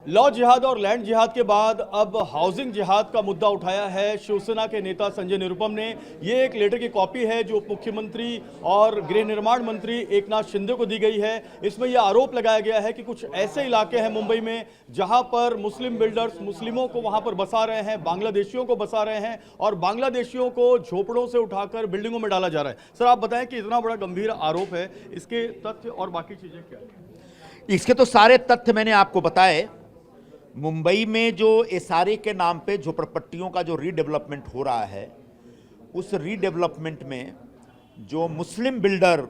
Law जिहाद और land जिहाद के बाद अब हाउसिंग जिहाद का मुद्दा उठाया है शिवसेना के नेता संजय निरुपम ने। ये एक लेटर की कॉपी है जो उप मुख्यमंत्री और गृह निर्माण मंत्री एकनाथ शिंदे को दी गई है। इसमें यह आरोप लगाया गया है कि कुछ ऐसे इलाके हैं मुंबई में जहां पर मुस्लिम बिल्डर्स मुस्लिमों को वहां पर बसा रहे हैं, बांग्लादेशियों को बसा रहे हैं और बांग्लादेशियों को झोपड़ों से उठाकर बिल्डिंगों में डाला जा रहा है। सर, आप बताएं कि इतना बड़ा गंभीर आरोप है, इसके तथ्य और बाकी चीजें क्या है? इसके तो सारे तथ्य मैंने आपको बताए। मुंबई में जो एसआरए के नाम पे झोपड़पट्टियों का जो रीडेवलपमेंट हो रहा है, उस रीडेवलपमेंट में जो मुस्लिम बिल्डर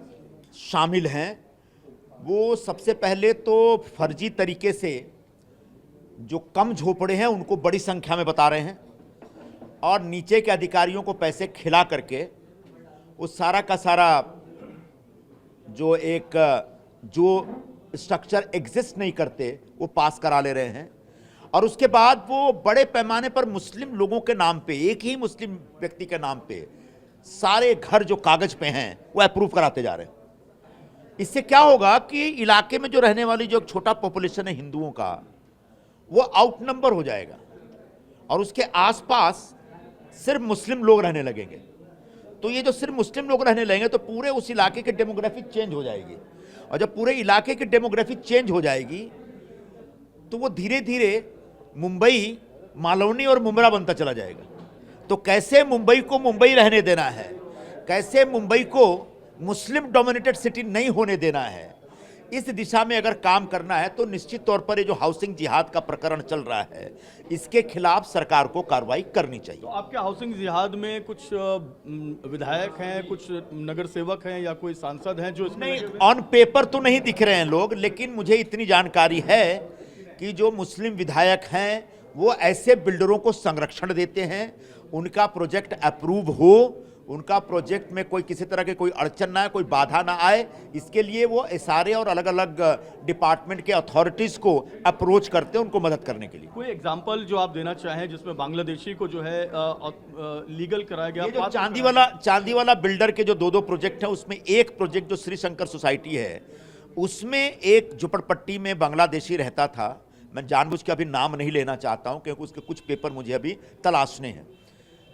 शामिल हैं, वो सबसे पहले तो फर्जी तरीके से जो कम झोपड़े हैं उनको बड़ी संख्या में बता रहे हैं और नीचे के अधिकारियों को पैसे खिला करके उस सारा का सारा जो स्ट्रक्चर एग्जिस्ट नहीं करते वो पास करा ले रहे हैं। और उसके बाद वो बड़े पैमाने पर मुस्लिम लोगों के नाम पे, एक ही मुस्लिम व्यक्ति के नाम पे सारे घर जो कागज पे हैं वो अप्रूव कराते जा रहे हैं। इससे क्या होगा कि इलाके में जो रहने वाली जो छोटा पॉपुलेशन है हिंदुओं का, वो आउट नंबर हो जाएगा और उसके आसपास सिर्फ मुस्लिम लोग रहने लगेंगे। तो ये जो सिर्फ मुस्लिम लोग रहने लगेंगे तो पूरे उस इलाके की डेमोग्राफी चेंज हो जाएगी और जब पूरे इलाके की डेमोग्राफी चेंज हो जाएगी तो वो धीरे धीरे मुंबई मालवनी और मुंब्रा बनता चला जाएगा। तो कैसे मुंबई को मुंबई रहने देना है, कैसे मुंबई को मुस्लिम डोमिनेटेड सिटी नहीं होने देना है, इस दिशा में अगर काम करना है तो निश्चित तौर पर ये जो हाउसिंग जिहाद का प्रकरण चल रहा है, इसके खिलाफ सरकार को कार्रवाई करनी चाहिए। तो आपके हाउसिंग जिहाद में कुछ विधायक हैं, कुछ नगर सेवक हैं या कोई सांसद हैं जो इसमें ऑन पेपर तो नहीं दिख रहे हैं लोग, लेकिन मुझे इतनी जानकारी है कि जो मुस्लिम विधायक हैं वो ऐसे बिल्डरों को संरक्षण देते हैं, उनका प्रोजेक्ट अप्रूव हो, उनका प्रोजेक्ट में कोई किसी तरह के कोई अड़चन ना आए, कोई बाधा ना आए, इसके लिए वो एसआरए और अलग अलग डिपार्टमेंट के अथॉरिटीज को अप्रोच करते हैं उनको मदद करने के लिए। कोई एग्जांपल जो आप देना चाहें जिसमें बांग्लादेशी को जो है लीगल कराया गया? ये जो चांदी वाला बिल्डर के जो दो प्रोजेक्ट है, उसमें एक प्रोजेक्ट जो श्री शंकर सोसाइटी है, उसमें एक झुपड़पट्टी में बांग्लादेशी रहता था। मैं जानबूझ के अभी नाम नहीं लेना चाहता हूं क्योंकि उसके कुछ पेपर मुझे अभी तलाशने हैं।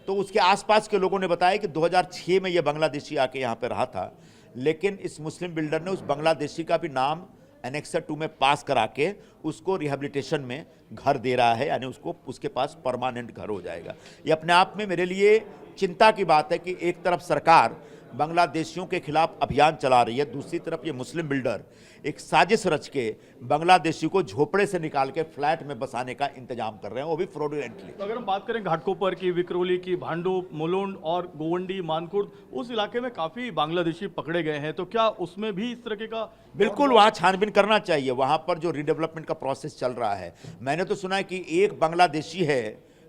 तो उसके आसपास के लोगों ने बताया कि 2006 में यह बांग्लादेशी आके यहाँ पे रहा था, लेकिन इस मुस्लिम बिल्डर ने उस बांग्लादेशी का भी नाम एनेक्सर 2 में पास करा के उसको रिहेबिलिटेशन में घर दे रहा है, यानी उसको उसके पास परमानेंट घर हो जाएगा। ये अपने आप में मेरे लिए चिंता की बात है कि एक तरफ सरकार बांग्लादेशियों के खिलाफ अभियान चला रही है, दूसरी तरफ ये मुस्लिम बिल्डर एक साजिश रच के बांग्लादेशी को झोपड़े से निकाल के फ्लैट में बसाने का इंतजाम कर रहे हैं, वो भी फ्रॉडुलेंटली। तो अगर हम बात करें घाटकोपर की, विक्रोली की, भांडुप, मुलुंड और गोवंडी, मानकुर्द, उस इलाके में काफी बांग्लादेशी पकड़े गए हैं, तो क्या उसमें भी इस तरह का? बिल्कुल, वहाँ छानबीन करना चाहिए। वहाँ पर जो रीडेवलपमेंट का प्रोसेस चल रहा है, मैंने तो सुना है कि एक बांग्लादेशी है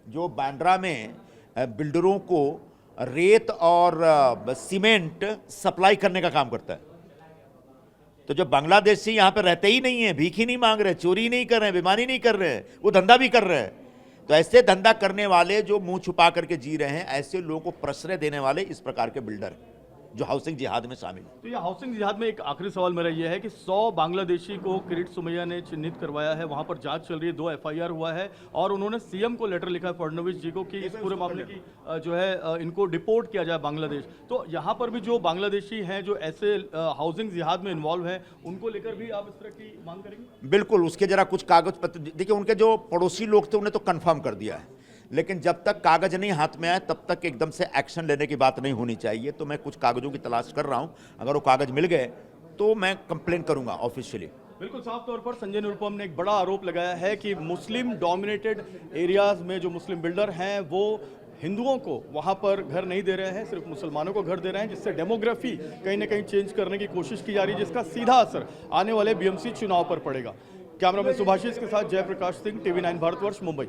जो बांद्रा में बिल्डरों को रेत और सीमेंट सप्लाई करने का काम करता है। तो जो बांग्लादेशी यहाँ पे रहते ही नहीं है, भीख ही नहीं मांग रहे, चोरी नहीं कर रहे, बेईमानी नहीं कर रहे, वो धंधा भी कर रहे हैं। तो ऐसे धंधा करने वाले जो मुंह छुपा करके जी रहे हैं, ऐसे लोगों को प्रश्रय देने वाले इस प्रकार के बिल्डर जो हाउसिंग जिहाद में शामिल है। तो ये हाउसिंग जिहाद में एक आखिरी सवाल मेरा ये है कि 100 बांग्लादेशी को किरीट सुमैया ने चिन्हित करवाया है, वहां पर जांच चल रही है, 2 एफआईआर हुआ है और उन्होंने सीएम को लेटर लिखा है फडणवीस जी को कि इस पूरे मामले की जो है इनको डिपोर्ट किया जाए बांग्लादेश। तो यहाँ पर भी जो बांग्लादेशी हैं जो ऐसे हाउसिंग जिहाद में इन्वॉल्व हैं, उनको लेकर भी आप इस तरह की मांग करेंगे? बिल्कुल, उसके जरा कुछ कागज पत्र देखिए। उनके जो पड़ोसी लोग थे उन्हें तो कंफर्म कर दिया है, लेकिन जब तक कागज नहीं हाथ में आए तब तक एकदम से एक्शन लेने की बात नहीं होनी चाहिए। तो मैं कुछ कागजों की तलाश कर रहा हूं, अगर वो कागज मिल गए तो मैं कंप्लेन करूंगा ऑफिशियली। बिल्कुल साफ तौर पर संजय निरुपम ने एक बड़ा आरोप लगाया है कि मुस्लिम डोमिनेटेड एरियाज में जो मुस्लिम बिल्डर हैं वो हिंदुओं को वहां पर घर नहीं दे रहे हैं, सिर्फ मुसलमानों को घर दे रहे हैं, जिससे डेमोग्राफी कहीं ना कहीं चेंज करने की कोशिश की जा रही है, जिसका सीधा असर आने वाले बीएमसी चुनाव पर पड़ेगा। कैमरामैन सुभाषिस के साथ जयप्रकाश सिंह, TV9 भारतवर्ष, मुंबई।